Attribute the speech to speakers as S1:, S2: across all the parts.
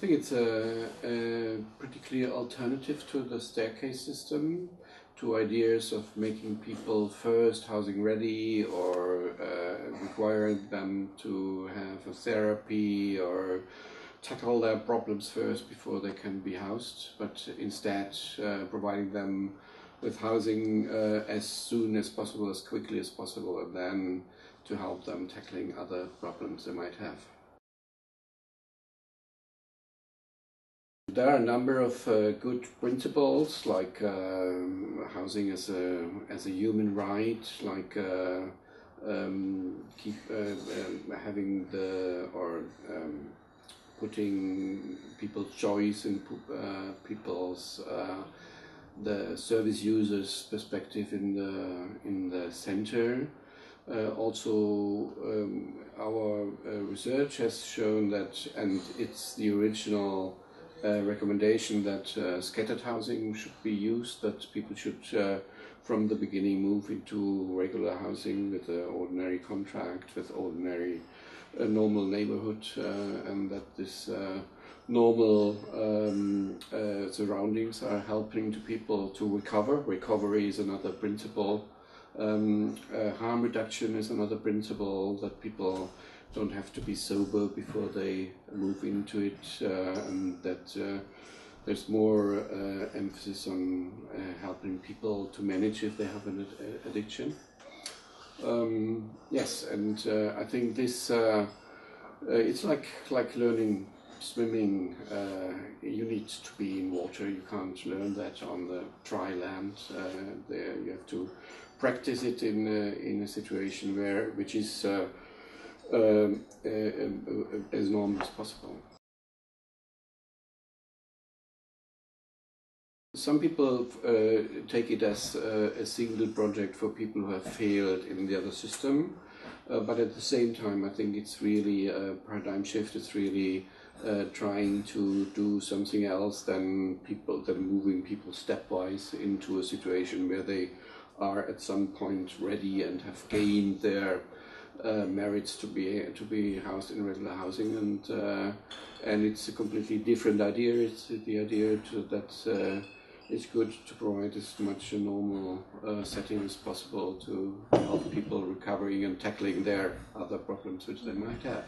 S1: think it's a pretty clear alternative to the staircase system, to ideas of making people first housing ready, or requiring them to have a therapy or tackle their problems first before they can be housed, but instead providing them with housing as soon as possible, as quickly as possible, and then to help them tackling other problems they might have. There are a number of good principles, like housing as a human right, like having putting people's choice in people's the service users' perspective in the center. Also, our research has shown that, and it's the original recommendation, that scattered housing should be used, that people should from the beginning move into regular housing with an ordinary contract, with ordinary normal neighborhood, and that this normal surroundings are helping to people to recover. Recovery is another principle. Harm reduction is another principle, that people don't have to be sober before they move into it, and that there's more emphasis on helping people to manage if they have an addiction. Yes, and I think this it's like learning swimming. You need to be in water. You can't learn that on the dry land. There you have to practice it in a situation which is as normal as possible. Some people take it as a single project for people who have failed in the other system, but at the same time I think it's really a paradigm shift. It's really trying to do something else than moving people stepwise into a situation where they are at some point ready and have gained their merits to be housed in regular housing, and it's a completely different idea. It's the idea that it's good to provide as much a normal setting as possible to help people recovering and tackling their other problems which they might have.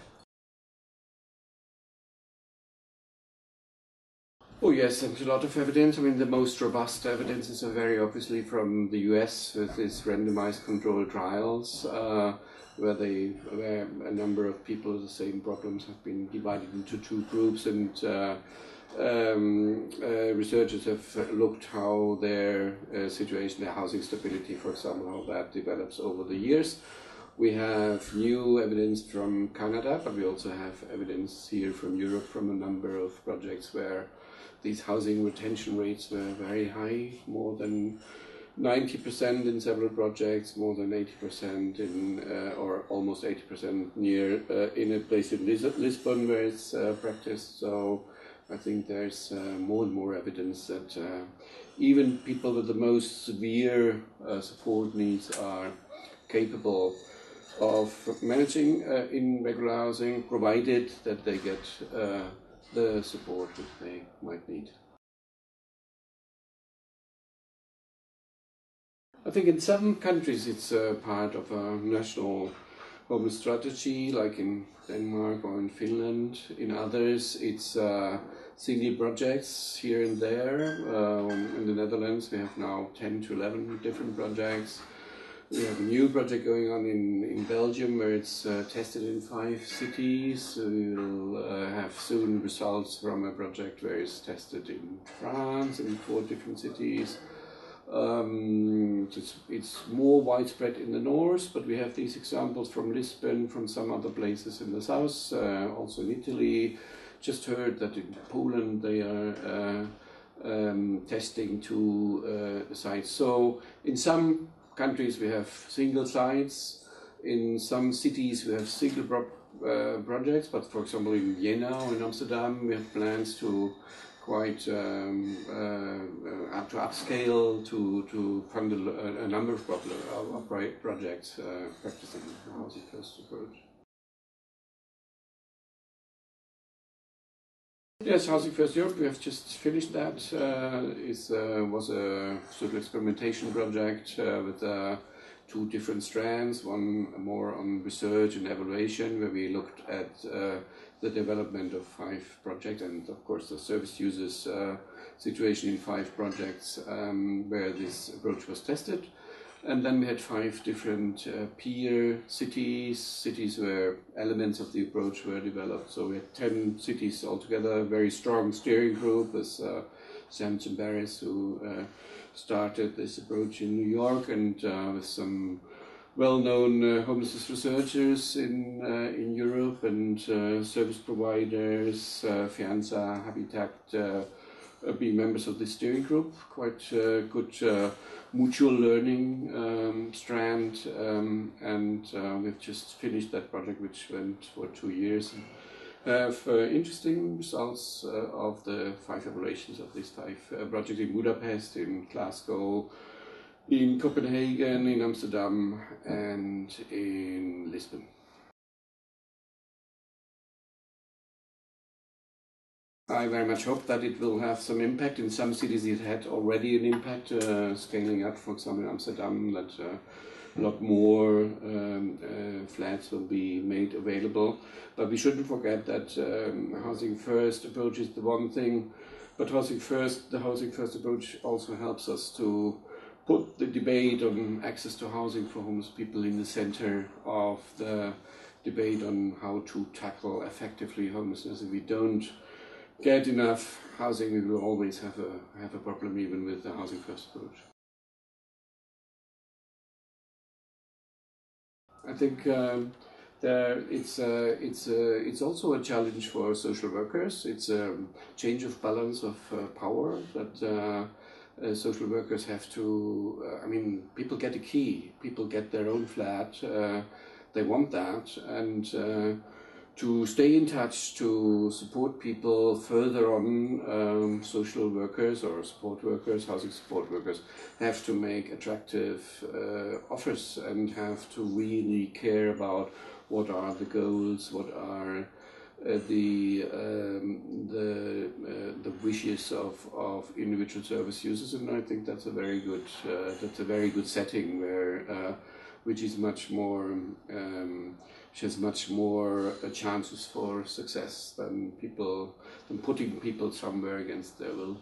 S1: Oh yes, there's a lot of evidence. I mean, the most robust evidences are very obviously from the US with these randomized controlled trials, where a number of people with the same problems have been divided into two groups, and researchers have looked how their situation, their housing stability, for example, how that develops over the years. We have new evidence from Canada, but we also have evidence here from Europe from a number of projects where these housing retention rates were very high, more than 90% in several projects, more than 80% or almost 80% near in a place in Lisbon where it's practiced. So I think there's more and more evidence that even people with the most severe support needs are capable of managing in regular housing, provided that they get the support which they might need. I think in some countries it's part of a national homeless strategy, like in Denmark or in Finland. In others it's single projects here and there. In the Netherlands we have now 10 to 11 different projects. We have a new project going on in Belgium where it's tested in 5 cities. We will have soon results from a project where it's tested in France in 4 different cities. It's more widespread in the north, but we have these examples from Lisbon, from some other places in the south, also in Italy. Just heard that in Poland they are testing 2 sites. So in some countries we have single sites, in some cities we have single projects, but for example in Vienna or in Amsterdam we have plans to quite to upscale, to fund a number of projects practicing the housing first approach. Yes, Housing First Europe, we have just finished that. Was a sort of experimentation project with two different strands, one more on research and evaluation, where we looked at the development of 5 projects and of course the service users situation in 5 projects where this approach was tested. And then we had 5 different peer cities where elements of the approach were developed. So we had 10 cities altogether, a very strong steering group with Sam Chimbaris, who started this approach in New York, and with some well-known homelessness researchers in Europe and service providers, FEANTSA-HABITACT, being members of the steering group. Quite good mutual learning strand, and we've just finished that project, which went for 2 years. Have interesting results of the 5 evaluations of these 5 projects in Budapest, in Glasgow, in Copenhagen, in Amsterdam, and in Lisbon. I very much hope that it will have some impact. In some cities it had already an impact, scaling up, for example, in Amsterdam, that a lot more flats will be made available. But we shouldn't forget that Housing First approach is the one thing, but the Housing First approach also helps us to put the debate on access to housing for homeless people in the center of the debate on how to tackle effectively homelessness. If we don't get enough housing, we will always have a problem, even with the Housing First approach. I think it's also a challenge for social workers. It's a change of balance of power that social workers have to. I mean, people get a key. People get their own flat. They want that, and to stay in touch, to support people further on, social workers or support workers, housing support workers, have to make attractive offers and have to really care about what are the goals, what are the wishes of individual service users, and I think that's a very good setting where which is much more has much more chances for success than putting people somewhere against their will.